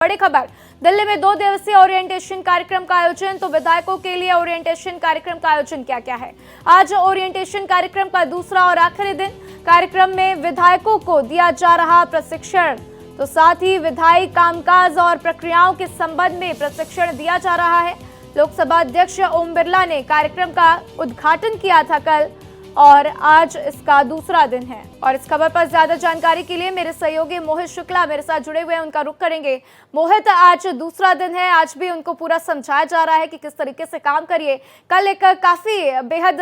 बड़ी खबर, दिल्ली में 2 दिवसीय ओरिएंटेशन कार्यक्रम का आयोजन। तो विधायकों के लिए ओरिएंटेशन कार्यक्रम का आयोजन क्या क्या है? आज ओरिएंटेशन कार्यक्रम का दूसरा और आखिरी दिन। कार्यक्रम में विधायकों को दिया जा रहा प्रशिक्षण, तो साथ ही विधायी कामकाज और प्रक्रियाओं के संबंध में प्रशिक्षण दिया जा रहा है। लोकसभा अध्यक्ष ओम बिरला ने कार्यक्रम का उद्घाटन किया था कल, और आज इसका दूसरा दिन है। और इस खबर पर ज्यादा जानकारी के लिए मेरे सहयोगी मोहित शुक्ला मेरे साथ जुड़े हुए हैं, उनका रुख करेंगे। मोहित, आज दूसरा दिन है, आज भी उनको पूरा समझाया जा रहा है कि किस तरीके से काम करिए। कल एक काफी बेहद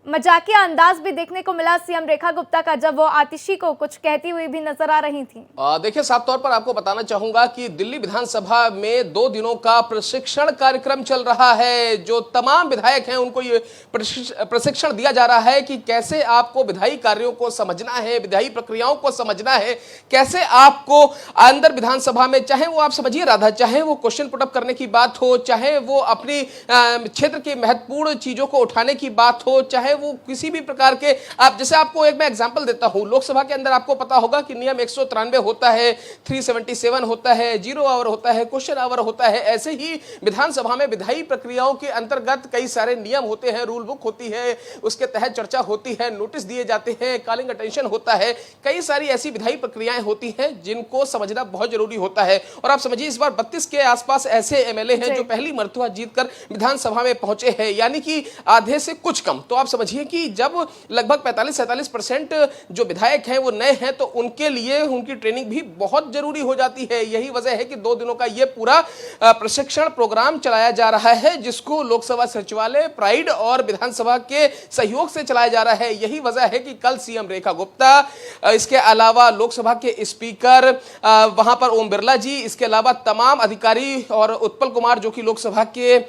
मजाकिया अंदाज भी देखने को मिला सीएम रेखा गुप्ता का, जब वो आतिशी को कुछ कहती हुई भी नजर आ रही थी। देखिए, साफ तौर पर आपको बताना चाहूंगा कि दिल्ली विधानसभा में 2 दिनों का प्रशिक्षण कार्यक्रम चल रहा है। जो तमाम विधायक हैं उनको ये प्रशिक्षण दिया जा रहा है कि कैसे आपको विधायी कार्यों को समझना है, विधायी प्रक्रियाओं को समझना है, कैसे आपको अंदर विधानसभा में, चाहे वो आप समझिए राधा, चाहे वो क्वेश्चन पुटअप करने की बात हो, चाहे वो अपनी क्षेत्र की महत्वपूर्ण चीजों को उठाने की बात हो, चाहे वो किसी भी प्रकार के, आप जैसे आपको एक मैं एग्जांपल देता हूं, लोकसभा के अंदर आपको पता होगा कि नियम 193 होता है, 377 होता है, 0 आवर होता है, क्वेश्चन आवर होता है। ऐसे ही विधानसभा में विधायी प्रक्रियाओं के अंतर्गत कई सारे नियम होते हैं, रूल बुक होती है, उसके तहत चर्चा होती है, नोटिस दिए जाते हैं, कॉलिंग अटेंशन होता है, कई सारी ऐसी विधायी प्रक्रियाएं होती हैं जिनको समझना बहुत जरूरी होता है। और आप समझिए, इस बार 32 के आसपास ऐसे एमएलए हैं जो पहली मर्तबा जीतकर विधानसभा में पहुंचे हैं, यानी कि आधे से कुछ कम। तो आप समझिए कि जब लगभग 45-47% जो विधायक हैं वो नए हैं, तो उनके लिए उनकी ट्रेनिंग भी बहुत जरूरी हो जाती है। यही वजह है कि 2 दिनों का ये पूरा प्रशिक्षण प्रोग्राम चलाया जा रहा है, जिसको लोकसभा सचिवालय, प्राइड और विधानसभा के सहयोग से चलाया जा रहा है। यही वजह है कि कल सीएम रेखा गुप्ता, इसके अलावा लोकसभा के स्पीकर वहां पर ओम बिरला जी, इसके अलावा तमाम अधिकारी और उत्पल कुमार जो कि लोकसभा के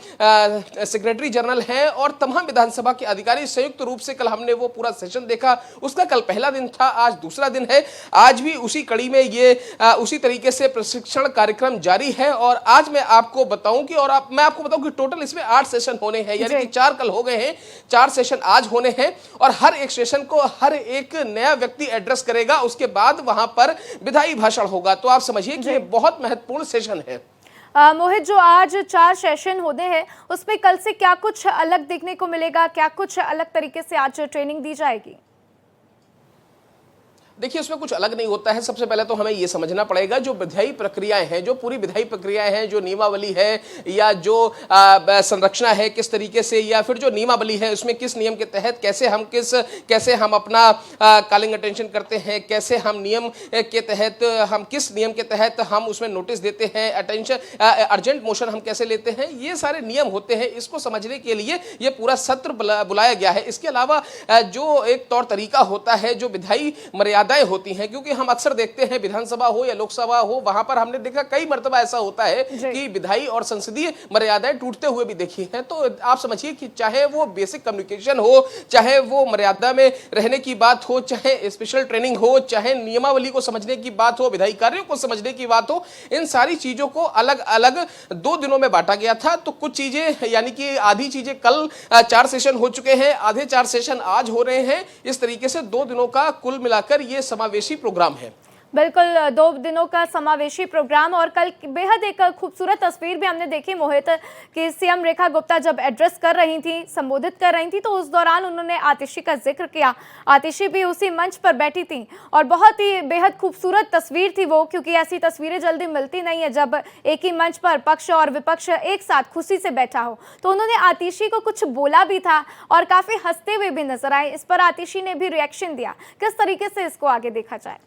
सेक्रेटरी जनरल हैं, और तमाम विधानसभा के अधिकारी संयुक्त रूप से कल हमने वो पूरा सेशन देखा। उसका कल पहला दिन था, आज दूसरा दिन है। आज भी उसी कड़ी में ये उसी तरीके से प्रशिक्षण कार्यक्रम जारी है। और आज मैं आपको बताऊं कि मैं आपको बताऊं कि टोटल इसमें 8 सेशन होने हैं, यानी कि 4 कल हो गए हैं, 4 सेशन आज होने हैं। और हर एक सेशन को हर एक नया व्यक्ति एड्रेस करेगा, उसके बाद वहां पर विधायी भाषण होगा। तो आप समझिए कि ये बहुत महत्वपूर्ण सेशन है। मोहित, जो आज 4 सेशन होने हैं, उसमें कल से क्या कुछ अलग देखने को मिलेगा? क्या कुछ अलग तरीके से आज ट्रेनिंग दी जाएगी? देखिए, उसमें कुछ अलग नहीं होता है। सबसे पहले तो हमें यह समझना पड़ेगा, जो विधायी प्रक्रियाएं हैं, जो पूरी विधायी प्रक्रियाएं हैं, जो नियमावली है या जो संरचना है किस तरीके से, या फिर जो नियमावली है उसमें किस नियम के तहत कैसे हम अपना कॉलिंग अटेंशन करते हैं, कैसे हम नियम के तहत, हम किस नियम के तहत हम उसमें नोटिस देते हैं, अटेंशन अर्जेंट मोशन हम कैसे लेते हैं, ये सारे नियम होते हैं। इसको समझने के लिए ये पूरा सत्र बुलाया गया है। इसके अलावा जो एक तौर तरीका होता है, जो विधायी मर्यादाएं होती हैं, क्योंकि हम अक्सर देखते हैं विधानसभा हो या लोकसभा हो, वहां पर हमने देखा कई मर्तबा ऐसा होता है कि विधायी और संसदीय मर्यादाएं टूटते हुए भी देखी हैं। तो आप समझिए कि चाहे वो बेसिक कम्युनिकेशन हो, चाहे वो मर्यादा में रहने की बात हो, चाहे स्पेशल ट्रेनिंग हो, चाहे नियमावली को समझने की बात हो, विधायी कार्यों को समझने की बात हो, इन सारी चीजों को अलग अलग 2 दिनों में बांटा गया था। तो कुछ चीजें, यानी कि आधी चीजें कल 4 सेशन हो चुके हैं, आधे 4 सेशन आज हो रहे हैं। इस तरीके से 2 दिनों का कुल मिलाकर ये समावेशी प्रोग्राम है। बिल्कुल, 2 दिनों का समावेशी प्रोग्राम। और कल बेहद एक खूबसूरत तस्वीर भी हमने देखी मोहित, कि सीएम रेखा गुप्ता जब एड्रेस कर रही थी, संबोधित कर रही थी, तो उस दौरान उन्होंने आतिशी का जिक्र किया। आतिशी भी उसी मंच पर बैठी थी, और बहुत ही बेहद खूबसूरत तस्वीर थी वो, क्योंकि ऐसी तस्वीरें जल्दी मिलती नहीं है जब एक ही मंच पर पक्ष और विपक्ष एक साथ खुशी से बैठा हो। तो उन्होंने आतिशी को कुछ बोला भी था और काफी हंसते हुए भी नजर आए। इस पर आतिशी ने भी रिएक्शन दिया। किस तरीके से इसको आगे देखा जाए?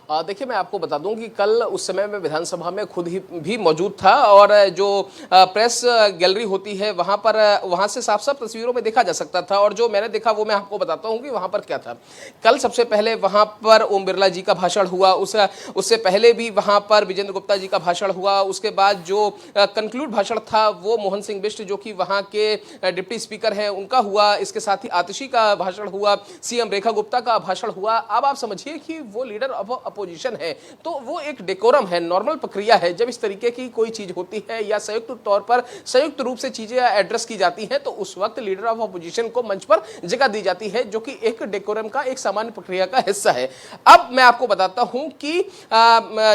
देखिए, मैं आपको बता दूं कि कल उस समय मैं विधानसभा में खुद ही भी मौजूद था, और जो प्रेस गैलरी होती है वहां से साफ साफ तस्वीरों में देखा जा सकता था। और जो मैंने देखा वो मैं आपको बताता हूं कि वहां पर क्या था। कल सबसे पहले वहां पर ओम बिरला जी का भाषण हुआ, उससे पहले भी वहां पर विजेंद्र गुप्ता जी का भाषण हुआ। उसके बाद जो कंक्लूड भाषण था वो मोहन सिंह बिष्ट, जो कि वहां के डिप्टी स्पीकर हैं, उनका हुआ। इसके साथ ही आतिशी का भाषण हुआ, सीएम रेखा गुप्ता का भाषण हुआ। अब आप समझिए कि वो लीडर ऑफ अपोजिशन है, तो वो एक डेकोरम है, नॉर्मल प्रक्रिया है। जब इस तरीके की कोई चीज होती है या संयुक्त तौर पर संयुक्त रूप से चीजें एड्रेस की जाती हैं, तो उस वक्त लीडर ऑफ अपोजिशन को मंच पर जगह दी जाती है, जो कि एक डेकोरम का एक सामान्य प्रक्रिया का हिस्सा है। अब मैं आपको बताता हूं कि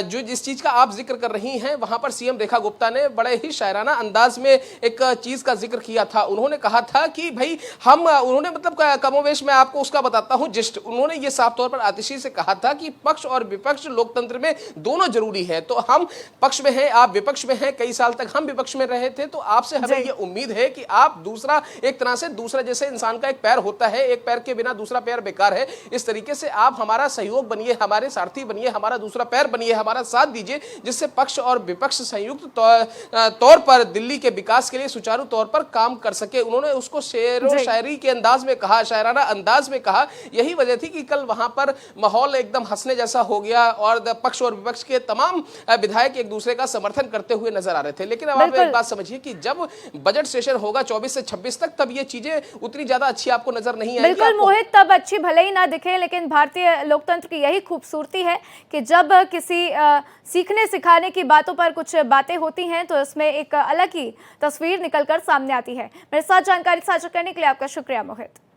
जो जिस चीज का आप जिक्र कर रही हैं, वहां पर सीएम रेखा गुप्ता ने बड़े ही शायराना अंदाज में एक चीज का जिक्र किया था। उन्होंने कहा था कि भाई उन्होंने मतलब कमोवेश मैं आपको उसका बताता हूं जिस्ट। उन्होंने ये साफ तौर पर आतिशी से कहा था कि पक्ष और विपक्ष लोकतंत्र में दोनों जरूरी है। तो हम पक्ष में हैं, आप विपक्ष में हैं, कई साल तक हम विपक्ष में रहे थे, तो आपसे हमें ये उम्मीद है कि आप दूसरा, एक तरह से दूसरा, जैसे इंसान का एक पैर होता है, एक पैर के बिना दूसरा पैर बेकार है, इस तरीके से आप हमारा सहयोग बनिए, हमारे सारथी बनिए, हमारा दूसरा पैर बनिए, हमारा साथ दीजिए, जिससे पक्ष और विपक्ष संयुक्त तौर पर दिल्ली के विकास के लिए सुचारू तौर पर काम कर सके। उन्होंने उसको शेरो शायरी के अंदाज में कहा, शायराना अंदाज में कहा। यही वजह थी कि कल वहां पर माहौल एकदम हंसने जैसा हो गया और पक्ष और विपक्ष के तमाम विधायक एक दूसरे का समर्थन करते हुए नजर आ रहे थे। लेकिन अब आप एक बात समझिए कि जब बजट सेशन होगा 24 से 26 तक, तब ये चीजें उतनी ज्यादा अच्छी आपको नजर नहीं आएंगी। बिल्कुल मोहित, तब अच्छी भले ही ना दिखे, लेकिन भारतीय लोकतंत्र की यही खूबसूरती है कि जब किसी सीखने सिखाने की बातों पर कुछ बातें होती हैं तो इसमें एक अलग ही तस्वीर निकलकर सामने आती है। मेरे साथ जानकारी साझा करने के लिए आपका शुक्रिया मोहित।